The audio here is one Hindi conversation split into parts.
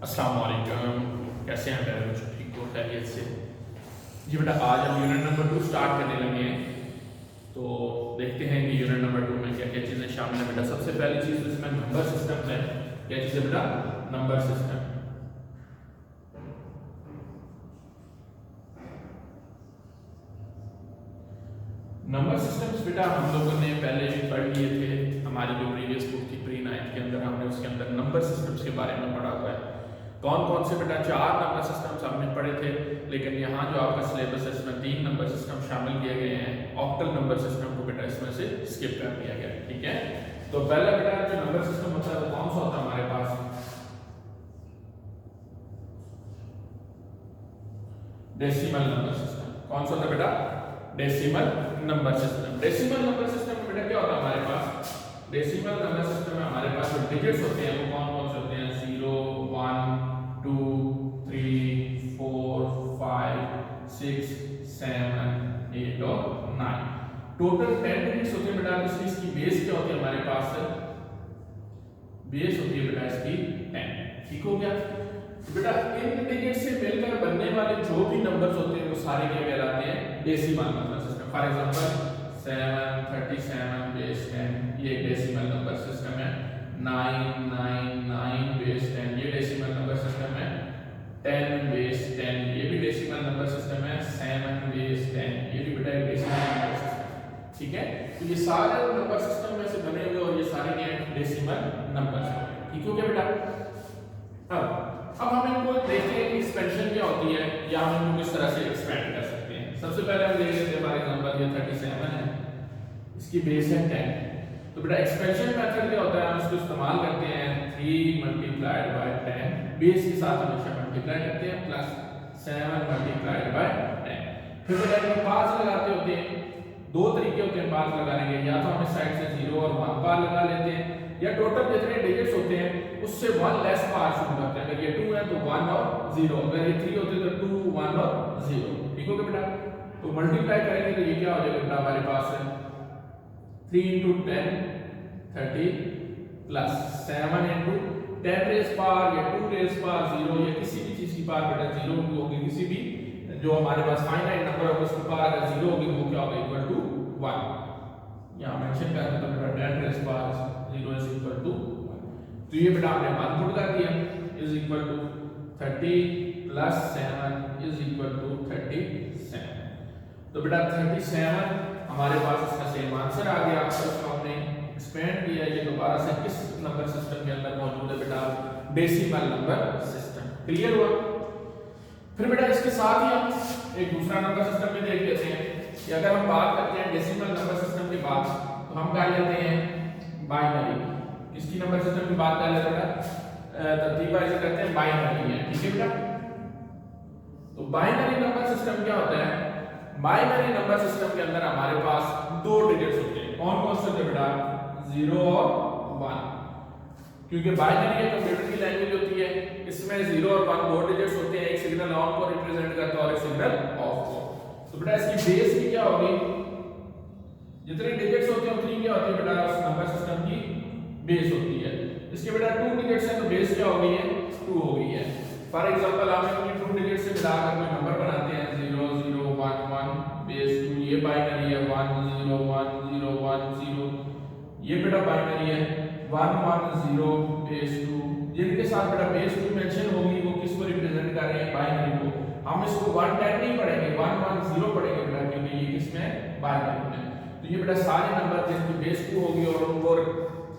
अस्सलाम वालेकुम, कैसे हैं मेरे बच्चों? ठीक हो, खैरियत से? जी बेटा, आज हम यूनिट नंबर 2 स्टार्ट करने लगे हैं। तो देखते हैं कि यूनिट नंबर 2 में क्या क्या चीज़ें शामिल हैं। बेटा सबसे पहली चीज़ तो इसमें नंबर सिस्टम है। क्या चीज़ है बेटा? Number system. नंबर सिस्टम्स बेटा हम लोगों ने पहले भी पढ़ लिए थे। हमारी जो प्रीवियस बुक थी प्री 9th के अंदर हमने उसके अंदर नंबर सिस्टम्स के बारे में पढ़ा हुआ है। कौन कौन से बेटा? 4 नंबर सिस्टम्स हमने पढ़े थे, लेकिन यहाँ जो आपका सिलेबस है इसमें 3 नंबर सिस्टम शामिल किए गए हैं। ऑक्टल नंबर सिस्टम को बेटा इसमें से स्किप कर दिया गया है। ठीक है, तो पहला बेटा जो नंबर सिस्टम होता है वो कौन सा होता है हमारे पास? Decimal number system. कौन सा होता है बेटा? Decimal number system. Decimal number system में बेटा क्या होता है हमारे पास? डेसिमल नंबर सिस्टम में हमारे पास जो डिजिट्स होते हैं वो कौन कौन से होते हैं? 0 1 2 3 4 5 6 7 8 और 9। टोटल 10 डिजिट्स होते हैं बेटा। इसकी बेस क्या होती है हमारे पास? बेस होती है बेटा इसकी 10। ठीक हो गया? तो बेटा इन डिजिट से मिलकर बनने वाले जो भी नंबर्स होते हैं वो सारे क्या कहलाते हैं? Decimal number system. For example 7 37 base 10 ये डेसिमल नंबर सिस्टम है। 9 9 9 बेस 10 ये डेसिमल नंबर सिस्टम है। 10 बेस 10 ये भी डेसिमल नंबर सिस्टम है। 7 बेस 10 ये भी बेटा एक डेसिमल नंबर सिस्टम है। ठीक है, तो ये सारे नंबर सिस्टम में से बने हुए और ये सारे क्या हैं? डेसिमल नंबर्स हैं। ठीक हो गया बेटा? अब हम इनको देखते हैं कि एक्सपेंशन क्या होती है या हम इनको किस तरह से एक्सपेंड कर सकते हैं। सबसे पहले हम देख लेते हैं फॉर एग्जांपल ये 37 है, इसकी बेस है 10। तो बेटा एक्सपेंशन मेथड क्या होता है? हम इसको इस्तेमाल करते हैं 3 मल्टीप्लाइड बाय 10 बेस के साथ हमेशा मल्टीप्लाई करते हैं प्लस 7 मल्टीप्लाइड बाय 10। फिर बेटा इसमें पार्ट्स लगाते होते हैं। दो तरीके होते हैं पार्ट्स लगाने के, या तो हम इस साइड से 0 और 1 पार लगा लेते हैं, या टोटल जितने डिजिट्स होते हैं उससे 1 लेस पार शुरू करते हैं। अगर ये 2 है तो 1 और 0, अगर ये 3 होते तो 2 1 और 0। ठीक हो गया बेटा? तो मल्टीप्लाई करेंगे तो ये क्या हो जाएगा बेटा हमारे पास? 3 into 10 30 plus 7 into 10 raise power या 2 रेज पावर 0 या किसी भी चीज की पावर बेटा 0 होगी। किसी भी जो हमारे पास फाइनाइट नंबर होगा उसकी पावर अगर 0 होगी वो क्या होगा? Equal to 1। यहाँ मेंशन कर दें तो बेटा 10 raise power 0 is equal to 1। तो ये बेटा हमने 1 पुट कर दिया is equal to 30 plus 7 is equal to 37। तो बेटा 37 हमारे पास इसका सेम आंसर आ गया। उसको हमने एक्सपेंड किया, ये दोबारा से किस नंबर सिस्टम के अंदर मौजूद है बेटा? Decimal number system. क्लियर हुआ? फिर बेटा इसके साथ ही हम एक दूसरा नंबर सिस्टम भी देख लेते हैं कि अगर हम बात करते हैं डेसिमल नंबर सिस्टम की बात तो हम कर लेते हैं बाइनरी। किसकी नंबर सिस्टम की बात कर लेते हैं? तरतीब वाइज करते हैं बाइनरी है। ठीक है बेटा? तो बाइनरी नंबर सिस्टम क्या होता है? बाइनरी नंबर सिस्टम के अंदर हमारे पास दो डिजिट्स होते हैं। कौन कौन से होते हैं बेटा? 0 और 1। क्योंकि बाइनरी एक कंप्यूटर की लैंग्वेज होती है, इसमें 0 और 1 दो डिजिट्स होते हैं। एक सिग्नल ऑन को रिप्रेजेंट करता है और एक सिग्नल ऑफ को। तो बेटा इसकी बेस की क्या होगी? जितने डिजिट्स होते हैं उतनी क्या होती है बेटा? उस नंबर सिस्टम की बेस होती है। इसके बेटा 2 डिजिट्स हैं तो बेस क्या हो गई है? 2 हो गई है। फॉर एग्जांपल हम इनकी 2 डिजिट से मिलाकर कोई नंबर बनाते हैं 0 0 1 1 बेस 2, ये बाइनरी है 1 0 1 0 1 0, ये बेटा बाइनरी है 1 1 0 बेस 2। जिनके साथ बेटा बेस 2 मेंशन होगी वो किसको रिप्रेजेंट कर रहे हैं? बाइनरी को। हम इसको 1 10 नहीं पढ़ेंगे, 1 1 0 पढ़ेंगे बेटा, क्योंकि ये किसमें? बाइनरी में। तो ये बेटा सारे नंबर जिनकी बेस 2 होगी और उनको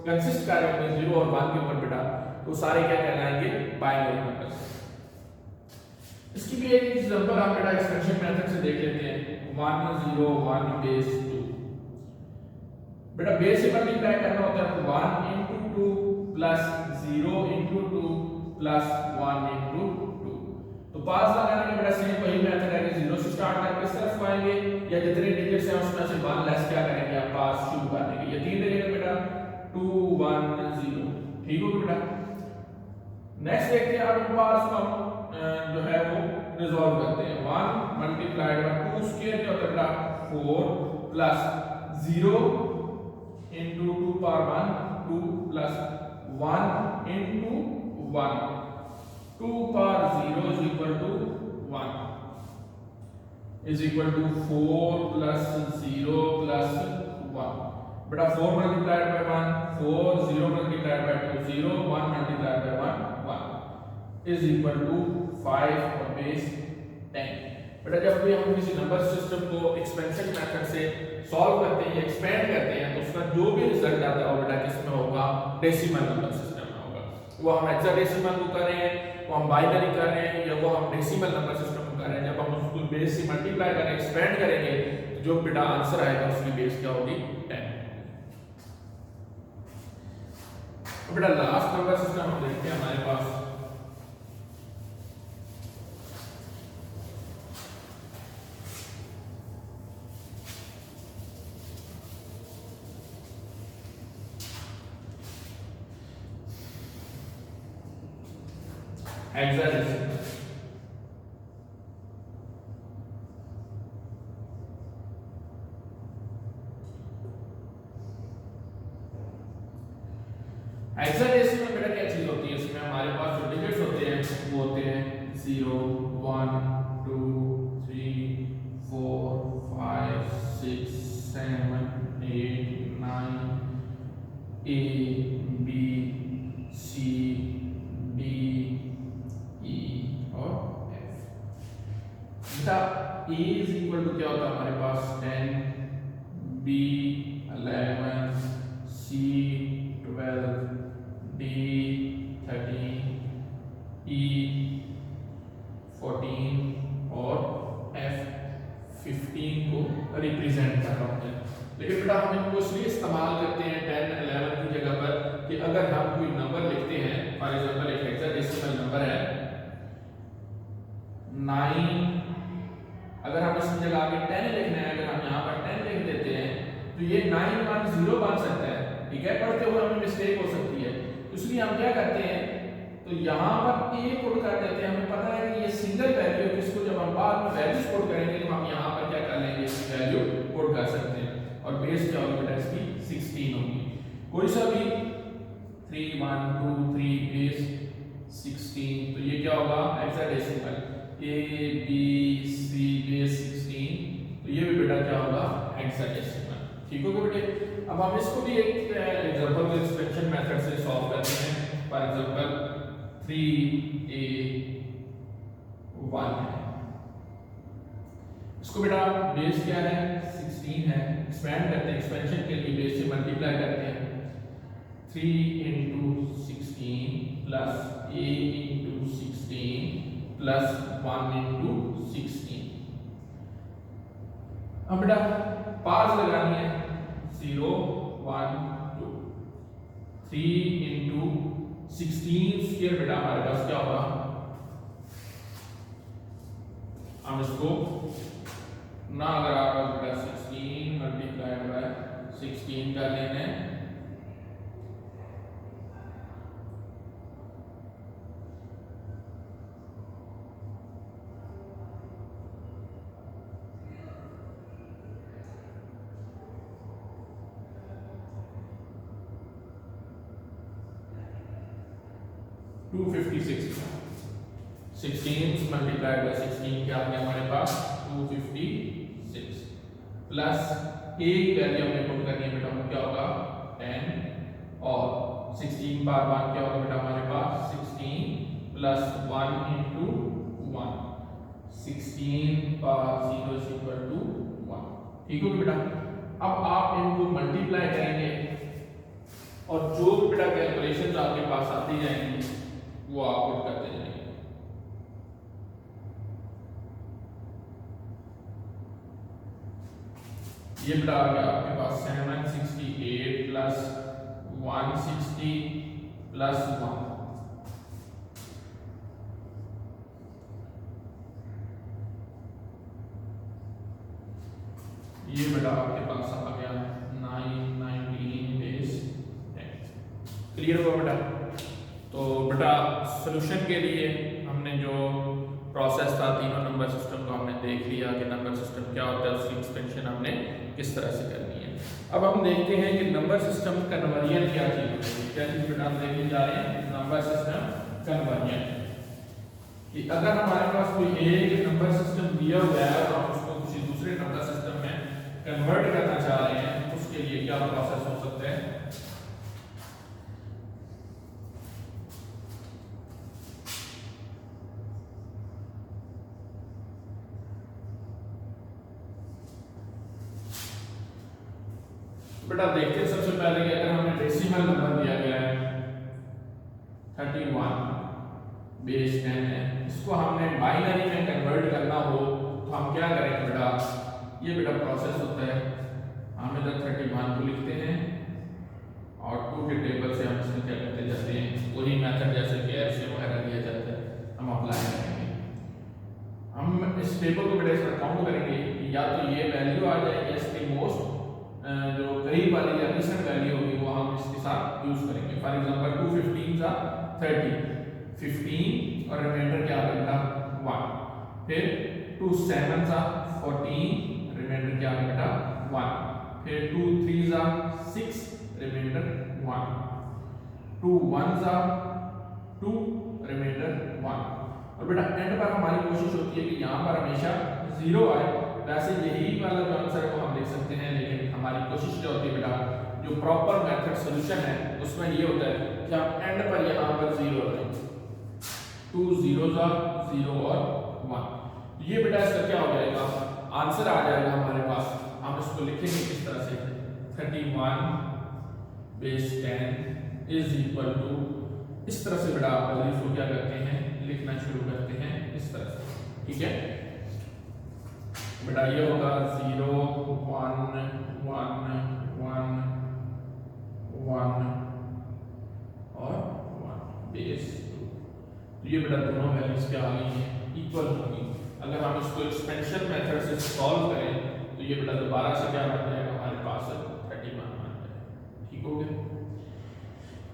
कंसिस्ट कर रहे होंगे 0 और 1 के ऊपर बेटा, तो सारे क्या कहलाएंगे? Binary numbers. इसकी भी एक एग्जांपल हम बेटा एक्सपेंशन मेथड से देख लेते हैं। 1 0 1 बेस 2 बेटा बेस से मल्टीप्लाई करना होता है तो 1 into 2 plus 0 into 2 plus 1 into 2। तो पास लगाने में बेटा सेम वही मेथड है कि 0 से स्टार्ट करके इस तरफ आएंगे, या जितने डिजिट्स हैं उसमें से 1 लेस क्या करेंगे? आप पास शुरू कर देंगे। ये 3 डिजिट बेटा 2 1 0। ठीक हो बेटा? नेक्स्ट देखते हैं अब इन पार्ट्स को हम जो है वो रिजॉल्व करते हैं। 1 मल्टीप्लाइड बाय 2 स्क्वायर क्या होता है बेटा? 4 plus 0 into 2 power 1 2 plus 1 into 1 2 power 0 is equal to 1 is equal to 4 plus 0 plus 1. बेटा 4 multiplied by 1 4, 0 multiplied by 2 0, 1 multiplied by 1 1 is equal to 5 और बेस 10. बेटा जब भी हम किसी नंबर सिस्टम को एक्सपेंशन मेथड से सॉल्व करते हैं, एक्सपेंड करते हैं, तो उसका जो भी रिजल्ट आता है वो बेटा किसमें होगा? डेसिमल नंबर सिस्टम में होगा. वो हम हेक्साडेसिमल को कर रहे हैं, वो हम बाइनरी कर रहे हैं, या वो हम डेसिमल नंबर सिस्टम को कर रहे हैं. जब हम उसको बेस से मल्टीप्लाई करें, एक्सपेंड करेंगे, तो जो बेटा आंसर आएगा उसकी बेस क्या होगी? 10. बेटा लास्ट नंबर सिस्टम हम देखते हैं हमारे पास हेक्साडेसिमल. हेक्साडेसिमल बेटा क्या चीज होती है? इसमें हमारे पास जो डिजिट्स होते हैं वो होते हैं 0 1 2 3 4 5 6 7 8 9 A B C D E और F. बेटा A is equal to क्या होता है हमारे पास? 10, B 11, C 12, D 13, E 14 और F 15 को रिप्रेजेंट कर रहा होता है. लेकिन बेटा हम इनको इसलिए इस्तेमाल करते हैं 10 11 की जगह पर कि अगर हम कोई नंबर लिखते हैं, फॉर एग्जांपल एक हेक्साडेसिमल नंबर है 9, अगर हम इसकी जगह आगे 10 लिखना है, अगर हम यहाँ पर 10 लिख देते हैं तो ये 910 बन सकता है. ठीक है, पढ़ते हुए हमें मिस्टेक हो सकती है, इसलिए हम क्या करते हैं, तो यहाँ पर ए पुट कर देते हैं. हमें पता है कि ये सिंगल वैल्यू है, इसको जब हम बाद में वैल्यूज पुट करेंगे तो हम यहाँ पर क्या कर लेंगे? इसकी वैल्यू पुट कर सकते हैं. और बेस क्या होगी बेटा? इसकी 16 होगी. कोई सा भी 3 1 2 3 बेस 16, तो ये क्या होगा? Hexadecimal. A B C base 16, तो ये भी बेटा क्या होगा? हेक्साडेसिमल. ठीक होगा बेटे. अब हम इसको भी एक एग्जांपल के एक्सपेंशन मेथड से सॉल्व करते हैं. फॉर एग्जांपल 3A 1 है. इसको बेटा बेस क्या है? 16 है. एक्सपेंड करते हैं, एक्सपेंशन के लिए बेस से मल्टीप्लाई करते हैं. 3 into 16 plus A into 16 plus 1 into 16. अब बेटा पार्ट्स लगानी है. 0 1 2 3 into 16 स्क्वायर बेटा हमारे पास क्या होगा? हम इसको ना अगर आपका बेटा 16 मल्टीप्लाइड बाय 16 कर लेना है, टू 56 16 मल्टीप्लाइड बाय 16 क्या आ गया हमारे पास? 256 प्लस a की वैल्यू हमने पुट करनी है बेटा, वो क्या होगा? 10 और 16 बार 1 क्या होगा बेटा हमारे पास? 16 plus 1 into 1 16 power 0 is equal to 1. ठीक होगा बेटा. अब आप इनको मल्टीप्लाई करेंगे और जो बेटा कैलकुलेशंस आपके पास आती जाएंगी वो आप पुट करते जाएंगे. ये बेटा आ गया आपके पास 768 प्लस 160 प्लस 1. ये बेटा आपके पास आ गया 919 बेस 10. क्लियर हुआ बेटा? तो बेटा सॉल्यूशन के लिए हमने जो प्रोसेस था, तीनों नंबर सिस्टम को हमने देख लिया कि नंबर सिस्टम क्या होता है, उसकी एक्सपेंशन हमने किस तरह से करनी है. अब हम देखते हैं कि नंबर सिस्टम कन्वर्जन क्या चीज होती है. क्या चीज बेटा हम देखने जा रहे हैं? Number system conversion. कि अगर हमारे पास कोई एक नंबर सिस्टम दिया हुआ है और हम उसको किसी दूसरे नंबर सिस्टम में कन्वर्ट करना चाह रहे हैं, उसके लिए क्या प्रोसेस हो सकता है? बेटा देखते हैं सबसे पहले कि अगर हमें डेसिमल नंबर दिया गया है 31 बेस 10 है, इसको हमने बाइनरी में कन्वर्ट करना हो तो हम क्या करेंगे बेटा? ये बेटा प्रोसेस होता है, हम इधर 31 को लिखते हैं और 2 के टेबल से हम इसमें क्या करते जाते हैं, वही मेथड जैसे कि एलसीएम वगैरह दिया जाता है हम अप्लाई करेंगे। हम इस टेबल को बेटा इसमें काउंट करेंगे कि या तो ये वैल्यू आ जाएगी, इसके मोस्ट जो करीब वाली या रिसेंट वैल्यू होगी वो हम इसके साथ यूज करेंगे। फॉर एग्जांपल 2 15 का 30, 15 और रिमाइंडर क्या आ बेटा 1, फिर 2 7 का 14, रिमाइंडर क्या आ बेटा 1, फिर 2 3 का 6, रिमाइंडर 1, 2 1 का 2, रिमाइंडर 1। और बेटा एंड पर हमारी कोशिश होती है कि यहाँ पर हमेशा 0 आए। वैसे यही वाला जो आंसर है वो हम लिख सकते हैं, लेकिन हमारी कोशिश क्या होती है बेटा, जो प्रॉपर मेथड सॉल्यूशन है उसमें ये होता है कि हम एंड पर यहाँ पर 0 रखें, 2 0 का 0 और 1। ये बेटा इसका क्या हो जाएगा, आंसर आ जाएगा हमारे पास। हम इसको लिखेंगे किस तरह से, 31 बेस 10 इज इक्वल टू, इस तरह से बेटा आप वैल्यूज को क्या करते हैं, लिखना शुरू करते हैं इस तरह से, ठीक है बेटा। ये होगा 0 1 1 1 1 और 1 बेस 2। तो ये बेटा दोनों वैल्यूज क्या आ गई हैं, इक्वल होंगी। अगर हम इसको एक्सपेंशन मेथड से सॉल्व करें तो ये बेटा दोबारा से क्या बन जाएगा, हमारे पास 31 बन जाएगा, ठीक हो गया।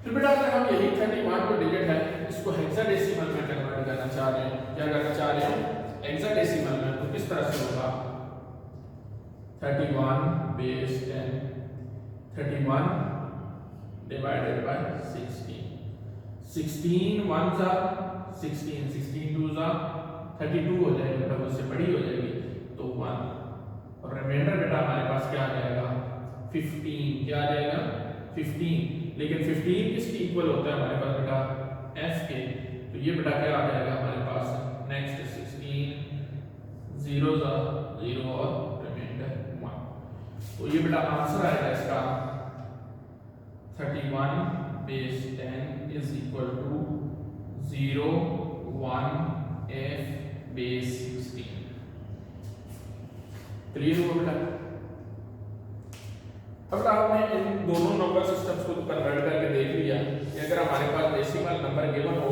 फिर बेटा अगर हम यही 31 को डिजिट है इसको हेक्साडेसिमल में कन्वर्ट करना चाह रहे हैं, क्या करना चाह रहे हैं, हेक्साडेसिमल में, तो किस तरह से होगा, 31 बेस 10, 31 डिवाइडेड बाय 16, 16 1 जा 16, 16 2 जा 32 हो जाएगी बेटा, उससे बड़ी हो जाएगी तो 1 और रिमाइंडर बेटा हमारे पास क्या आ जाएगा 15, क्या आ जाएगा 15। लेकिन 15 किसकी इक्वल होता है हमारे पास बेटा, f के, तो ये बेटा क्या आ जाएगा हमारे पास, नेक्स्ट 16 0 जा 0 और रिमाइंडर 1। तो ये बेटा आंसर आएगा इसका 31 base 10 is equal to 0 1 f base 16। Clear हुआ बेटा? अब आपने इन दोनों नंबर सिस्टम्स को कन्वर्ट करके देख लिया कि अगर हमारे पास डेसिमल नंबर गिवन हो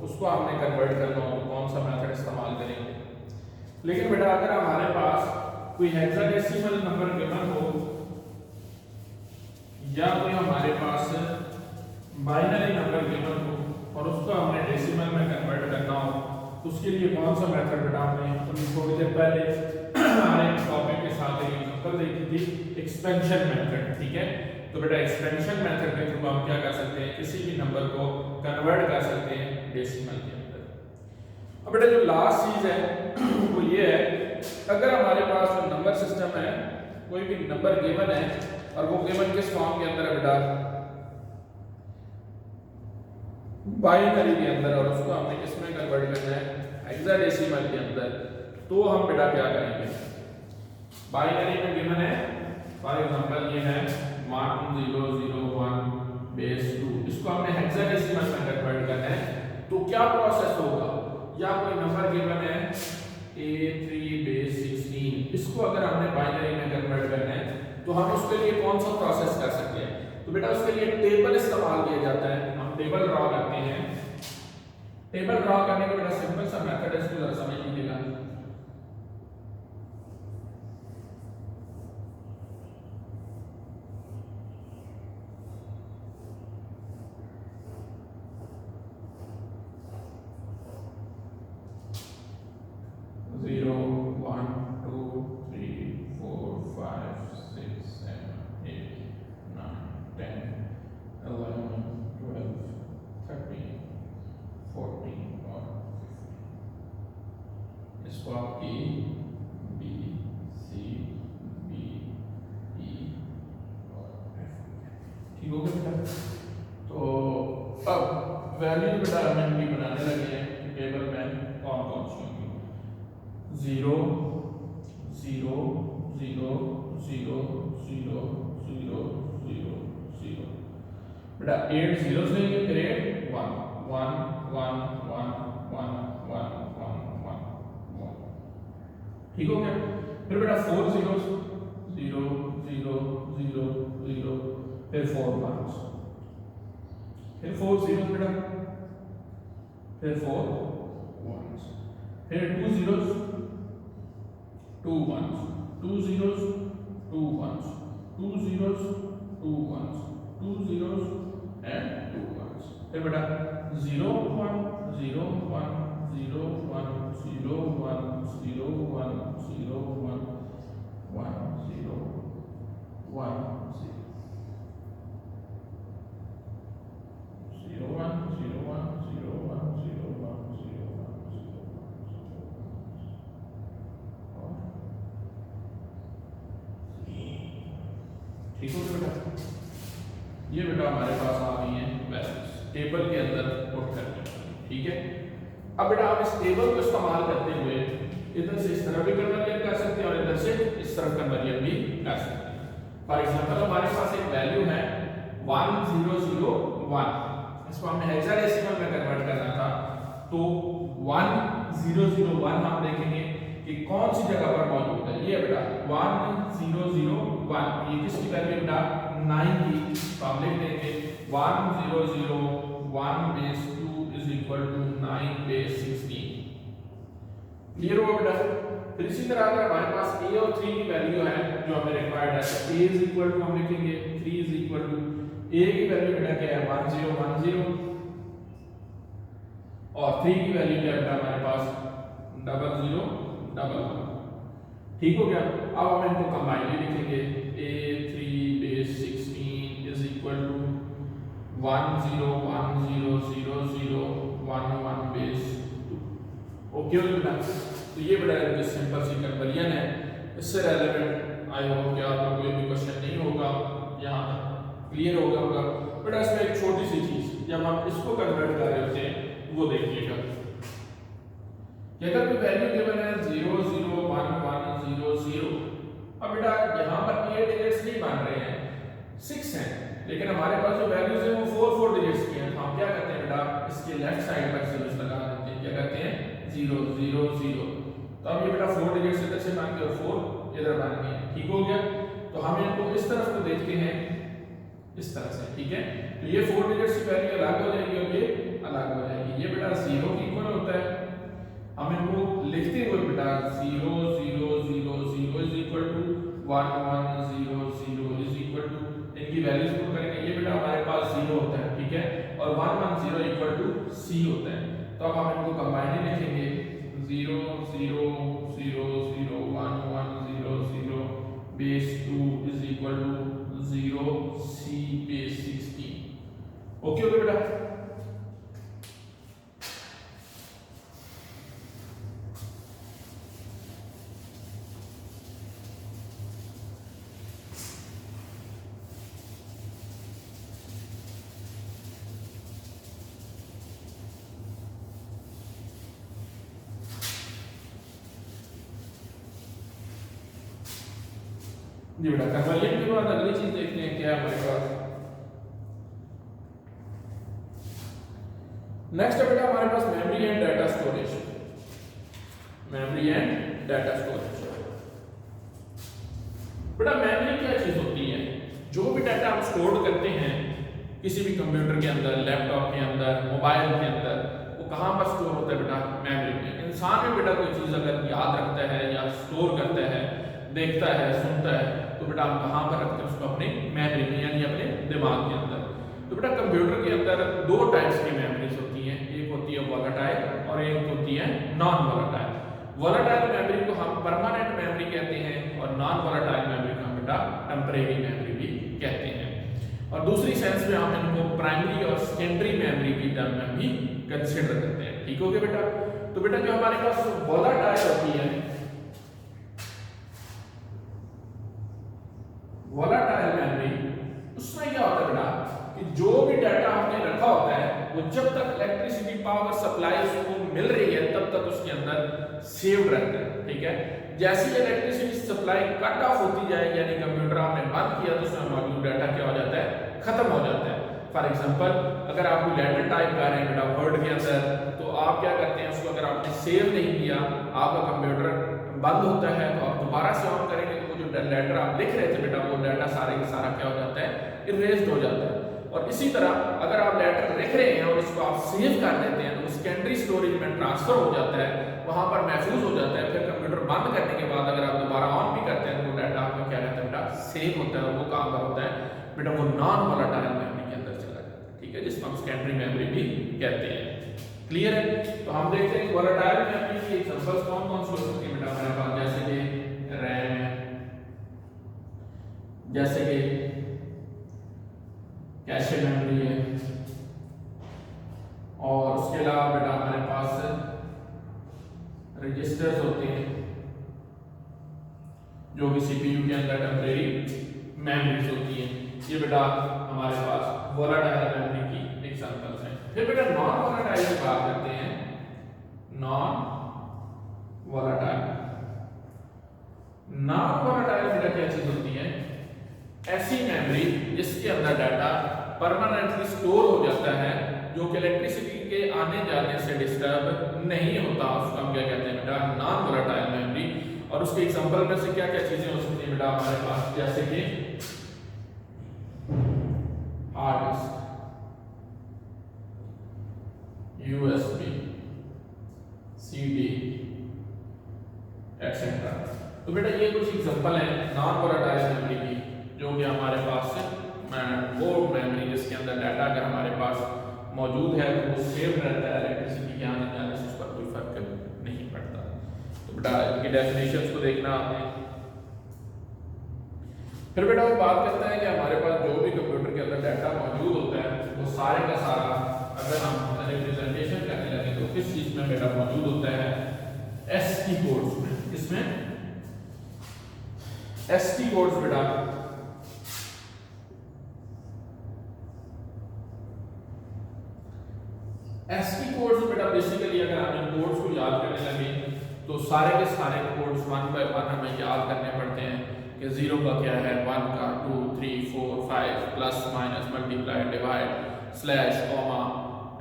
उसको हमने कन्वर्ट करना हो तो कौन सा मेथड इस्तेमाल करेंगे। लेकिन बेटा अगर हमारे पास कोई हेक्साडेसिमल नंबर गिवन हो या कोई हमारे पास बाइनरी नंबर गिवन हो और उसको हमने डेसिमल में कन्वर्ट करना हो तो उसके लिए कौन सा मेथड बेटा हमने थोड़ी देर पहले हमारे टॉपिक के साथ एक एग्जांपल देखी थी, एक्सपेंशन मेथड, ठीक है। तो बेटा एक्सपेंशन मेथड के थ्रू हम क्या कर सकते हैं, किसी भी नंबर को कन्वर्ट कर सकते हैं डेसिमल के अंदर। अब बेटा जो लास्ट चीज है वो ये है, अगर हमारे पास जो नंबर सिस्टम है, कोई भी नंबर गिवन है और वो गिवन किस फॉर्म के अंदर है बेटा, बाइनरी के अंदर, और उसको हमने किसमें कन्वर्ट करना है, हेक्साडेसिमल के अंदर, तो हम बेटा क्या करेंगे, बाइनरी में गिवन है फॉर एग्जांपल ये है 1001 बेस 2, इसको हमने हेक्साडेसिमल में कन्वर्ट करना है तो क्या प्रोसेस होगा, या कोई नंबर गिवन है A3 बेस 16, इसको अगर हमने बाइनरी में कन्वर्ट करना है तो हम उसके लिए कौन सा प्रोसेस कर सकते हैं। तो बेटा उसके लिए टेबल इस्तेमाल किया जाता है, हम टेबल ड्रॉ करते हैं। टेबल ड्रॉ करने का बेटा सिंपल सा मेथड है, इसको जरा समझ लीजिएगा। इसको आप A B C B E और एफ, ठीक हो गया बेटा। तो अब वैल्यू बेटा हम इनकी बनाने लगे हैं कि टेबल में कौन कौन सी होंगी। 0 0 0 0 0 0 0 0 बेटा 8 zeros लेंगे फिर 1 1 1 1 1 1 1 1 1, ठीक हो गया। फिर बेटा 4 zeros 0 0 0 0 फिर 4 ones, फिर 4 zeros बेटा, फिर 4 ones, फिर 2 zeros 2 ones, 2 zeros 2 ones, 2 zeros 2 ones, 2 zeros and 2 ones, फिर बेटा 0 1 0 1 0 1 0 1 0 1 0 1 1 0 1 0 0 1 0 1 0 1 0 1 0 1 0 1 ठीक हो गया बेटा। ये बेटा हमारे पास आ गई है वैल्यूज टेबल के अंदर पुट करने, ठीक है। अब बेटा आप इस टेबल को इस्तेमाल करते हुए इधर से इस तरफ भी कन्वर्जन कर सकते हैं और इधर से इस तरफ कन्वर्जन भी कर सकते हैं। फॉर एग्जांपल हमारे पास एक वैल्यू है 1001, इसको हमने हेक्साडेसिमल में कन्वर्ट करना था, तो 1001 हम देखेंगे कि कौन सी जगह पर मौजूद है। ये बेटा 1001, ये किसकी वैल्यू बेटा 9 की, तो हम लिख देंगे 1001 base 2 is equal to 9 base 16, clear हुआ बेटा। फिर इसी तरह अगर हमारे पास a और 3 की वैल्यू है जो हमें रिक्वायर्ड है, तो a इज इक्वल टू हम लिखेंगे 3 इज इक्वल टू a की वैल्यू बेटा क्या है 1010 और 3 की वैल्यू क्या है बेटा हमारे पास 0011, ठीक हो गया। अब हम इनको कंबाइन लिखेंगे a3 base 16 is equal to 10100011 base 2, okay हो बेटा। तो ये बेटा एक सिंपल सी कन्वर्जन है, इससे रिलेवेंट आई होप कि आप लोगों को कोई भी क्वेश्चन नहीं होगा, यहाँ तक क्लियर हो गया होगा बेटा। इसमें एक छोटी सी चीज जब हम इसको कन्वर्ट कर रहे होते हैं वो देखिएगा कि अगर कोई वैल्यू गिवन है 0 0 1 1 0 0, अब बेटा यहाँ पर 8 डिजिट्स नहीं बन रहे हैं, 6 हैं, लेकिन हमारे पास जो वैल्यूज है वो 4 4 डिजिट्स की हैं, तो हम क्या करते हैं बेटा इसके लेफ्ट साइड पर जीरोस लगा देते हैं, क्या करते हैं 0 0 0, तो अब ये बेटा 4 डिजिट्स इधर से बन गए और 4 इधर बन गए, ठीक हो गया। तो हम इनको इस तरफ को देखते हैं इस तरह से, ठीक है। तो ये 4 डिजिट्स की वैल्यू अलग हो जाएगी और ये अलग हो जाएगी, ये बेटा 0 की इक्वल होता है। हम इनको लिखते हुए बेटा 0 0 0 0 is equal to 1 1 0 0 is equal to, इनकी वैल्यूज पुट करेंगे, ये बेटा हमारे पास 0 होता है, ठीक है, और 1 1 0 इक्वल टू c होता है। तो अब हम इनको कंबाइन लिखेंगे 0 0 0 0 1 1 0 0 base 2 is equal to 0 c base 16, okay okay बेटा। जी बेटा कन्वर्जन के बाद अगली चीज देखते हैं क्या हमारे पास। नेक्स्ट है बेटा हमारे पास memory and data storage, memory and data storage. बेटा मेमोरी क्या चीज होती है, जो भी डाटा हम स्टोर करते हैं किसी भी कंप्यूटर के अंदर, लैपटॉप के अंदर, मोबाइल के अंदर, वो कहाँ पर स्टोर होता है बेटा मेमोरी में। इंसान में बेटा कोई चीज अगर याद रखता है या स्टोर करता है, देखता है, सुनता है, तो बेटा हम कहाँ पर रखते हैं उसको अपनी मेमोरी में, यानी अपने दिमाग के अंदर। तो बेटा कंप्यूटर के अंदर दो टाइप्स की मेमोरीज होती हैं, एक होती है वोलेटाइल और एक होती है नॉन वोलेटाइल। वोलेटाइल मेमोरी को हम परमानेंट मेमोरी कहते हैं और नॉन वोलेटाइल मेमोरी को हम बेटा टेम्परेरी मेमोरी भी कहते हैं, और दूसरी सेंस में हम इनको प्राइमरी और सेकेंडरी मेमोरी की टर्म में भी कंसीडर करते हैं, ठीक हो गया बेटा। तो बेटा जो हमारे पास वोलेटाइल होती है, वोलेटाइल मेमोरी, उसमें क्या होता है बेटा कि जो भी डाटा हमने रखा होता है वो जब तक इलेक्ट्रिसिटी पावर सप्लाई उसको मिल रही है तब तक उसके अंदर सेव्ड रहता है, ठीक है। जैसे ही इलेक्ट्रिसिटी सप्लाई कट ऑफ होती जाएगी, यानी कंप्यूटर आपने बंद किया, तो उसमें मौजूद डाटा क्या हो जाता है, खत्म हो जाता है। फॉर एग्जांपल अगर आप कोई लेटर टाइप कर रहे हैं बेटा वर्ड के अंदर, तो आप क्या करते हैं, उसको अगर आपने सेव नहीं किया, आपका कंप्यूटर बंद होता है, तो आप दोबारा से ऑन करेंगे तो वो जो लेटर आप लिख रहे थे बेटा, वो डाटा सारे का सारा क्या हो जाता है, इरेज्ड हो जाता है। और इसी तरह अगर आप लेटर लिख रहे हैं और उसको आप सेव कर देते हैं, तो सेकेंडरी स्टोरेज में ट्रांसफर हो जाता है, वहां पर महफूज हो जाता है। फिर कंप्यूटर बंद करने के बाद अगर आप दोबारा ऑन भी करते हैं, तो वो डाटा आपका क्या रहता है बेटा, सेव होता है, और वो काम का होता है बेटा, वो नॉन वोलेटाइल मेमोरी के अंदर चला जाता है, ठीक है, जिसको हम सेकेंडरी मेमोरी भी कहते हैं। क्लियर है? तो हम देखते हैं वोलेटाइल मेमोरी की एग्जांपल्स कौन कौन सी हो सकती है बेटा हमारे पास, जैसे कि रैम है, जैसे कि कैशे मेमोरी है, और उसके अलावा बेटा हमारे पास रजिस्टर्स होते हैं जो कि सीपीयू के अंदर टेम्परेरी मेमोरीज होती हैं। ये बेटा हमारे पास वोलेटाइल मेमोरी की एग्जांपल्स हैं। फिर बेटा नॉन वोलेटाइल की बात करते हैं। नॉन वोलेटाइल, नॉन वोलेटाइल बेटा क्या चीज होती है, ऐसी मेमोरी जिसके अंदर डाटा परमानेंटली स्टोर हो जाता है, जो कि इलेक्ट्रिसिटी के आने जाने से डिस्टर्ब नहीं होता, उसको हम क्या कहते हैं बेटा, नॉन वोलेटाइल मेमोरी। और उसके एग्जांपल में से क्या क्या चीजें हो सकती हैं बेटा हमारे पास, जैसे कि hard disk, USB, CD etcetera. तो बेटा ये कुछ एग्जांपल हैं नॉन वोलेटाइल मेमोरी की, जो कि हमारे पास वो मेमोरी जिसके अंदर डाटा अगर हमारे पास मौजूद है तो वो सेव रहता है, इलेक्ट्रिसिटी के आने जाने से उस पर कोई फर्क नहीं पड़ता। तो बेटा इनकी डेफिनेशंस को देखना आपने। फिर बेटा वो बात करता है कि हमारे पास जो भी कंप्यूटर के अंदर डाटा मौजूद होता है वो सारे का सारा अगर हम रिप्रेजेंटेशन करने लगे तो किस चीज में बेटा मौजूद होता है, एसटी कोड्स में। इसमें एसटी कोड्स बेटा एसटी कोड्स बेटा बेसिकली अगर हम इन कोड्स को याद करने लगे तो सारे के सारे कोड्स वन बाय वन हमें याद करने पड़ते हैं कि 0 का क्या है, 1 का, 2 3 4 5, plus minus multiply divide slash comma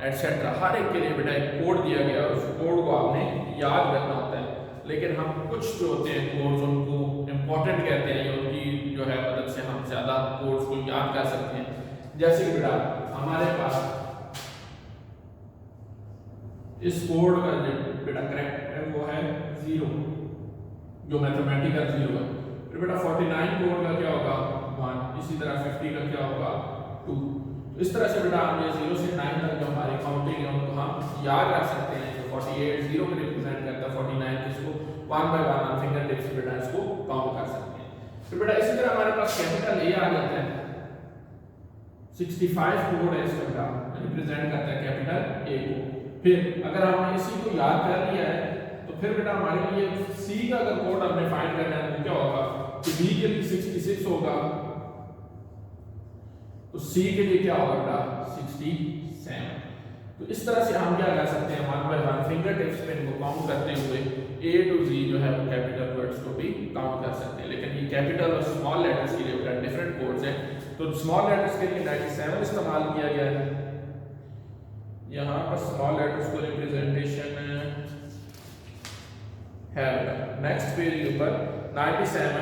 etcetera. हर एक के लिए बेटा एक कोड दिया गया और उस कोड को आपने याद रखना होता है। लेकिन हम कुछ जो होते हैं कोड्स उनको इम्पोर्टेंट कहते हैं, उनकी जो है मदद से हम ज़्यादा कोड्स को याद कर सकते हैं। जैसे कि बेटा हमारे पास इस कोड का जो बेटा करेक्ट है वो है 0, जो मैथमेटिकल 0 है। फिर बेटा 49 कोड का क्या होगा 1, इसी तरह 50 का क्या होगा 2। तो इस तरह से बेटा हम ये 0 से 9 तक जो हमारी काउंटिंग है उनको हम याद रख सकते हैं। जो 48 0 को रिप्रेजेंट करता है, 49 इसको 1 बाय 1 हम फिंगर टिप्स से बेटा इसको काउंट कर सकते हैं। फिर बेटा इसी तरह हमारे पास कैपिटल ए आ जाता है, 65 कोड है इसका बेटा रिप्रेजेंट करता है कैपिटल ए को। फिर अगर हमने इसी को याद कर लिया है तो फिर बेटा हमारे लिए सी का अगर कोड हमने फाइंड करना है तो क्या होगा कि बी के लिए 66 होगा, तो सी के लिए क्या होगा बेटा 67। तो इस तरह से हम क्या कर सकते हैं, 1 बाय 1 फिंगर टिप्स पे इनको काउंट करते हुए ए टू जी जो है वो कैपिटल वर्ड्स को भी काउंट कर सकते हैं। लेकिन ये कैपिटल और स्मॉल लेटर्स के लिए बेटा डिफरेंट कोड्स हैं। तो स्मॉल लेटर्स के लिए 97 इस्तेमाल किया गया है। यहाँ पर स्मॉल लेटर्स को रिप्रेजेंटेशन है नेक्स्ट पेज के ऊपर 97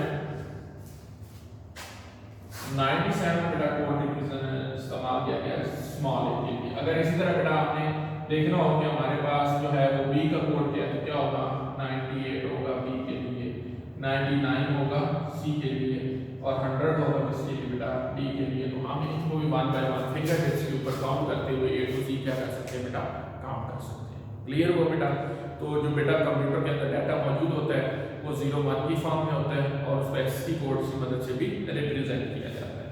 बेटा कोड रिप्रेजेंट इस्तेमाल किया गया स्मॉल ए के लिए। अगर इसी तरह बेटा आपने देखना हो कि हमारे पास जो है वो बी का कोड क्या है तो क्या होगा 98 होगा बी के लिए, 99 होगा सी के लिए और 100 होगा किसके लिए बेटा डी के लिए। तो हम इनको भी 1 बाय 1 फिंगर टिप्स के ऊपर काउंट करते हुए ए टू सी क्या कर सकते हैं बेटा काउंट कर सकते हैं। क्लियर हुआ बेटा? तो जो बेटा कंप्यूटर के अंदर डाटा मौजूद होता है वो 0 1 की फॉर्म में होता है और उसको एसटी कोड की मदद से भी रिप्रेजेंट किया जाता है।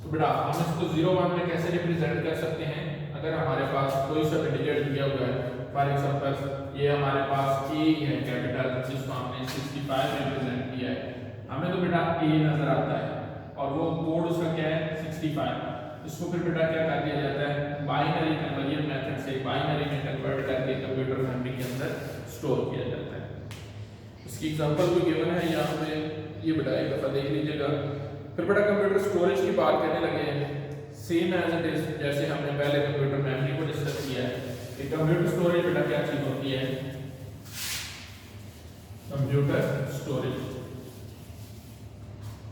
तो बेटा हम इसको 0 1 में कैसे रिप्रेजेंट कर सकते हैं? अगर हमारे पास कोई सा भी डिजिट दिया हुआ है, फॉर एग्जांपल ये हमारे पास a है कैपिटल, जिसको हमने 65 रिप्रेजेंट किया है, हमें तो बेटा a नजर आता है और वो कोड उसका क्या है 65। इसको फिर बेटा क्या कर दिया जाता है, बाइनरी कन्वर्जन मेथड से बाइनरी में कन्वर्ट करके कंप्यूटर मेमोरी के अंदर स्टोर किया जाता है। इसकी एग्जांपल भी गिवन है यहाँ पे, ये बेटा एक दफा देख लीजिएगा। फिर बेटा कंप्यूटर स्टोरेज की बात करने लगे हैं, सेम एज इट इज जैसे हमने पहले कंप्यूटर मेमोरी को डिस्कस किया है कि कंप्यूटर स्टोरेज बेटा क्या चीज होती है, कंप्यूटर स्टोरेज।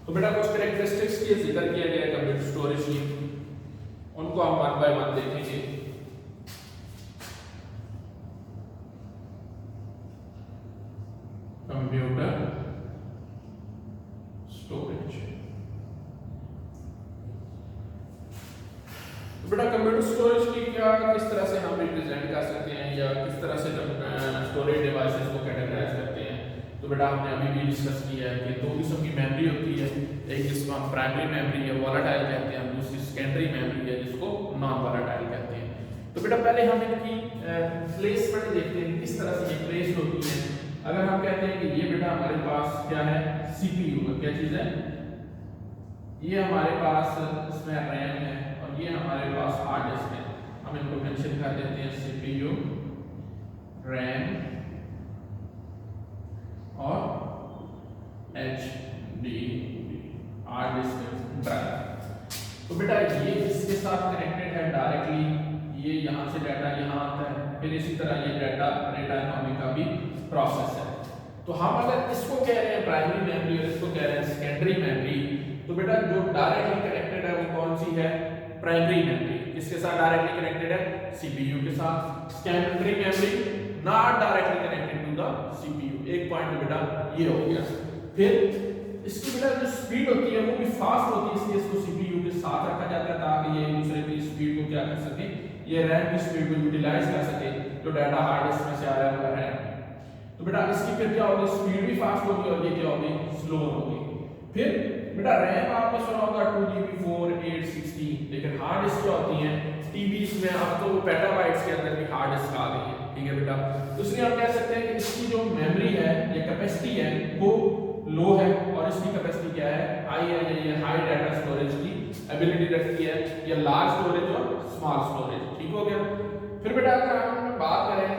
तो बेटा कुछ कैरेक्टरिस्टिक्स की जिक्र किया गया है कंप्यूटर स्टोरेज की, उनको हम वन बाय वन देखेंगे। कंप्यूटर स्टोरेज, तो बेटा कंप्यूटर स्टोरेज की क्या किस तरह से हम रिप्रेजेंट कर सकते हैं या किस तरह से स्टोरेज डिवाइसेस को कैटेगराइज करते हैं? तो बेटा हमने अभी भी डिस्कस किया है कि दो किस्म की मेमोरी होती है, एक जिसको हम प्राइमरी मेमोरी या वोलेटाइल कहते हैं, दूसरी सेकेंडरी मेमोरी है जिसको नॉन वोलेटाइल कहते हैं। तो बेटा पहले हम इनकी प्लेसमेंट देखते हैं किस तरह से ये प्लेस होती है। अगर हम कहते हैं कि ये बेटा हमारे पास क्या है, सीपीयू, क्या चीज है, ये हमारे पास इसमें रैम है और ये हमारे पास हार्ड डिस्क है, हम इनको मेंशन कर देते हैं सीपीयू, रैम और HDD हार्ड डिस्क ड्राइव। तो बेटा ये इसके साथ कनेक्टेड है डायरेक्टली, ये यहाँ से डाटा यहाँ आता है, फिर इसी तरह ये डाटा इकोनॉमी का भी प्रोसेस है। तो हम अगर इसको कह रहे हैं प्राइमरी मेमोरी और इसको कह रहे हैं सेकेंडरी मेमोरी, तो बेटा जो डायरेक्टली कनेक्टेड है वो कौन सी है, प्राइमरी मेमोरी। किसके साथ डायरेक्टली कनेक्टेड है, सीपीयू के साथ। Secondary memory not directly connected to the CPU. एक पॉइंट बेटा ये हो गया। फिर इसकी बेटा जो स्पीड होती है वो भी फास्ट होती है, इसलिए इसको सीपीयू के साथ रखा जाता है ताकि ये एक दूसरे की स्पीड को क्या कर सके, ये रैम की स्पीड को यूटिलाइज कर सके जो डाटा हार्ड डिस्क में से आ रहा है रैम। तो बेटा इसकी फिर क्या होगी, स्पीड भी फास्ट होगी और ये क्या होगी, स्लो होगी। फिर बेटा रैम आपने सुना होगा 2GB 4 8 16, लेकिन हार्ड डिस्क क्या होती है, टीबीज में, अब तो पेटाबाइट्स के अंदर भी हार्ड डिस्क आ गई है, ठीक है बेटा। तो इसलिए हम कह सकते हैं कि इसकी जो मेमोरी है या कैपेसिटी है वो लो है और इसकी कैपेसिटी क्या है, हाई है, या ये हाई डाटा स्टोरेज की एबिलिटी रखती है, या लार्ज स्टोरेज और स्मॉल स्टोरेज, ठीक हो गया। फिर बेटा अगर हम बात करें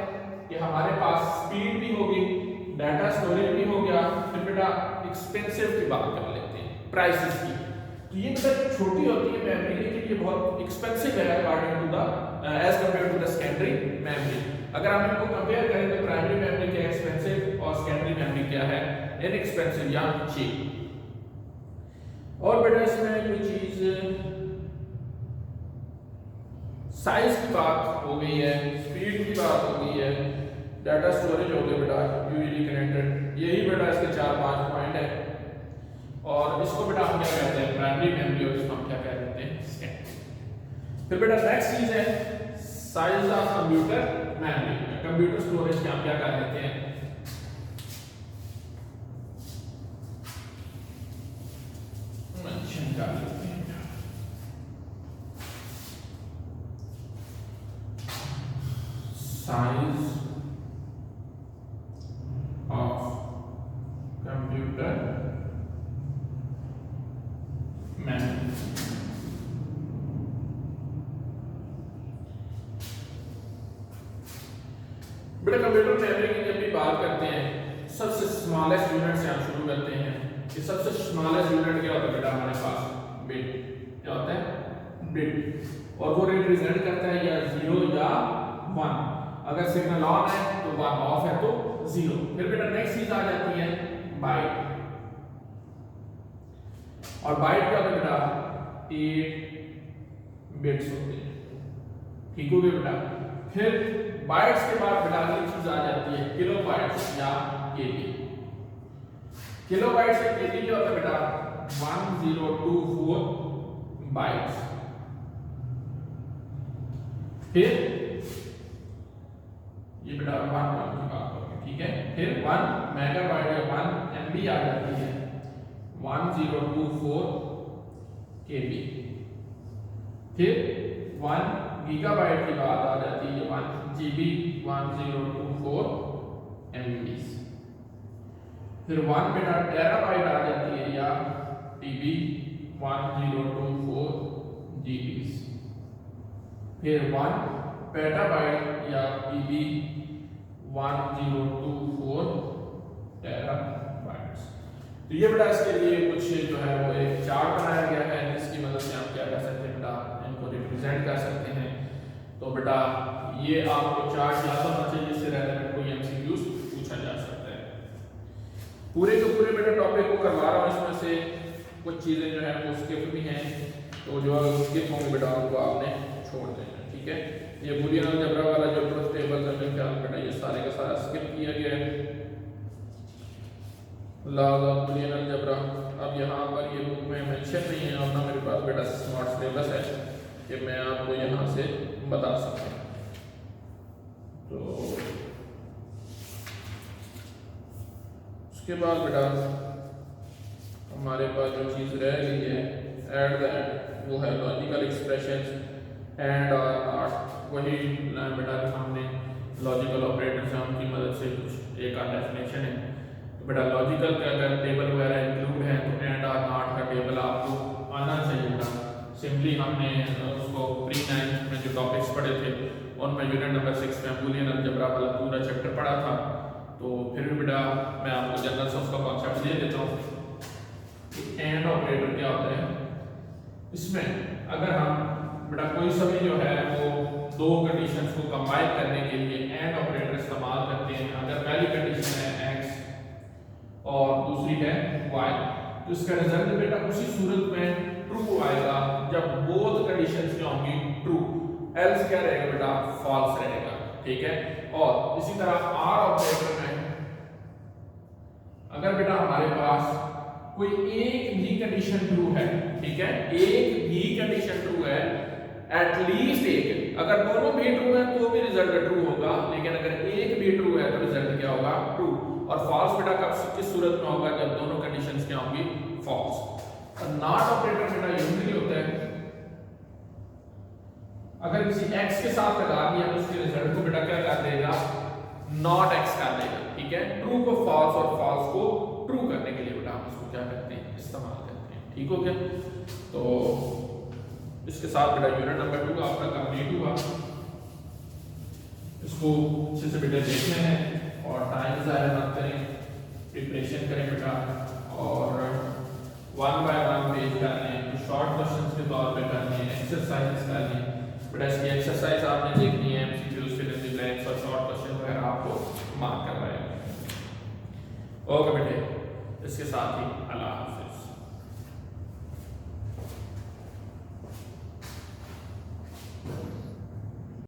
कि हमारे पास स्पीड भी होगी, डाटा स्टोरेज भी हो गया, फिर बेटा एक्सपेंसिव की बात कर लेते हैं, प्राइसेस की। तो ये बेटा छोटी होती है मेमोरी, लेकिन ये बहुत एक्सपेंसिव है according to the as compared to the secondary memory. अगर हम इनको कंपेयर करें तो प्राइमरी मेमोरी क्या एक्सपेंसिव और सेकेंडरी मेमोरी क्या है, इनएक्सपेंसिव या चीप। और बेटा इसमें कोई चीज साइज की बात हो गई है, स्पीड की बात हो गई है, डाटा स्टोरेज हो गया बेटा यूजली कनेक्टेड, यही बेटा इसके 4-5 पॉइंट है। और इसको बेटा हम क्या कहते हैं, प्राइमरी मेमोरी, और इसको हम क्या कह देते हैं, सेकेंडरी। फिर बेटा नेक्स्ट चीज है size of computer memory, computer storage के हम क्या कर लेते हैं, मेंशन कर लेते हैं। Size of computer memory. बेटा कंप्यूटर मेमोरी की जब भी बात करते हैं, सबसे स्मॉलेस्ट यूनिट से हम शुरू करते हैं कि सबसे स्मॉलेस्ट यूनिट क्या होता है बेटा, हमारे पास बिट, क्या होता है, बिट, और वो रिप्रेजेंट करता है या 0 या 1। अगर सिग्नल ऑन है तो 1, ऑफ है तो 0। फिर बेटा नेक्स्ट चीज आ जाती है बाइट, और बाइट क्या होता है बेटा, 8 बिट्स होते हैं, ठीक हो गया बेटा। फिर बाइट्स के बाद बेटा अगली चीज आ जाती है किलोबाइट्स या केबी। किलोबाइट्स या केबी क्या होता है बेटा, 1024 बाइट्स। फिर ये बेटा 1 की बात करेंगे, ठीक है। फिर 1 मेगाबाइट या 1 MB आ जाती है, 1024 KB। फिर 1 गीगाबाइट की बात आ जाती है 1 GB 1024 MB, फिर 1 बेटा टेराबाइट आ जाती है या TB 1024 GB, फिर 1 पेटाबाइट या TB 1024 टेराबाइट्स। तो ये बेटा इसके लिए कुछ जो है वो एक चार्ट बनाया गया है जिसकी मदद से आप क्या कर सकते हैं बेटा इनको रिप्रेजेंट कर सकते हैं। तो बेटा ये आपको चार्ट याद होना चाहिए, जिससे रेलेवेंट कोई एमसीक्यूज पूछा जा सकता है। पूरे के पूरे बेटा टॉपिक को करवा रहा हूँ, इसमें से कुछ चीजें जो है वो स्किप भी हैं, तो जो स्किप होंगे बेटा उनको आपने छोड़ देना, ठीक है। ये बूलियन अलजेब्रा वाला जो ट्रुथ टेबल है क्या बेटा ये सारे का सारा स्किप किया गया है, लॉज ऑफ बूलियन अलजेब्रा। अब यहाँ पर ये बुक में मेंशन नहीं है, अब ना मेरे पास बेटा स्मार्ट सिलेबस है कि मैं आपको यहाँ से बता सकता हूँ। तो उसके बाद बेटा हमारे पास जो चीज़ रह गई है एट द एंड वो है लॉजिकल एक्सप्रेशंस एंड और नॉट। वही बेटा हमने लॉजिकल ऑपरेटर्स हैं उनकी मदद से कुछ एक आध डेफिनेशन है। तो बेटा लॉजिकल का अगर टेबल वगैरह इंक्लूड है तो एंड और नॉट का टेबल आपको आना चाहिए बेटा। सिंपली हमने उसको प्री 9 में जो टॉपिक्स पढ़े थे उनमें यूनिट नंबर 6 में बूलियन अलजेब्रा वाला पूरा चैप्टर पढ़ा था। तो फिर भी बेटा मैं आपको जनरल से उसका कॉन्सेप्ट दे देता हूँ। एंड ऑपरेटर क्या होता है, इसमें अगर हम बेटा कोई सभी जो है वो दो कंडीशंस को कंबाइन करने के लिए एंड ऑपरेटर इस्तेमाल करते हैं। अगर पहली कंडीशन है x और दूसरी है y, तो इसका रिजल्ट बेटा उसी सूरत में ट्रू आएगा जब बोथ कंडीशंस क्या होंगी ट्रू, एल्स क्या रहेगा बेटा फॉल्स रहेगा, ठीक है। और इसी तरह आर ऑपरेटर में अगर बेटा हमारे पास कोई एक भी कंडीशन ट्रू है, ठीक है, एक भी कंडीशन ट्रू है, एटलीस्ट एक, अगर दोनों भी ट्रू है तो भी रिजल्ट ट्रू होगा, लेकिन अगर एक भी ट्रू है तो रिजल्ट क्या होगा ट्रू। और फॉल्स बेटा कब किस सूरत में होगा, जब दोनों कंडीशंस क्या होंगी फॉल्स। और नॉट ऑपरेटर बेटा यूजुअली होता है अगर किसी x के साथ लगा दिया तो उसके रिजल्ट को बेटा क्या कर देगा नॉट x कर देगा, ठीक है। ट्रू को फॉल्स और फॉल्स को ट्रू करने के लिए बेटा हम इसको क्या करते हैं इस्तेमाल करते हैं, ठीक हो गया। तो इसके साथ बेटा यूनिट नंबर 2 आपका कंप्लीट हुआ। इसको अच्छे से बेटा देखना है और टाइम ज़ाया ना करें, प्रिपरेशन करें बेटा, और 1 बाय 1 पेज करने हैं, तो शॉर्ट क्वेश्चंस के तौर पे करने हैं, एक्सरसाइजेस करनी है बेटा। इसकी एक्सरसाइज आपने देखनी है, MCQs fill in the blanks और शॉर्ट क्वेश्चन वगैरह आपको मार्क करवाएंगे। ओके बेटे, इसके साथ ही अल्लाह हाफिज़।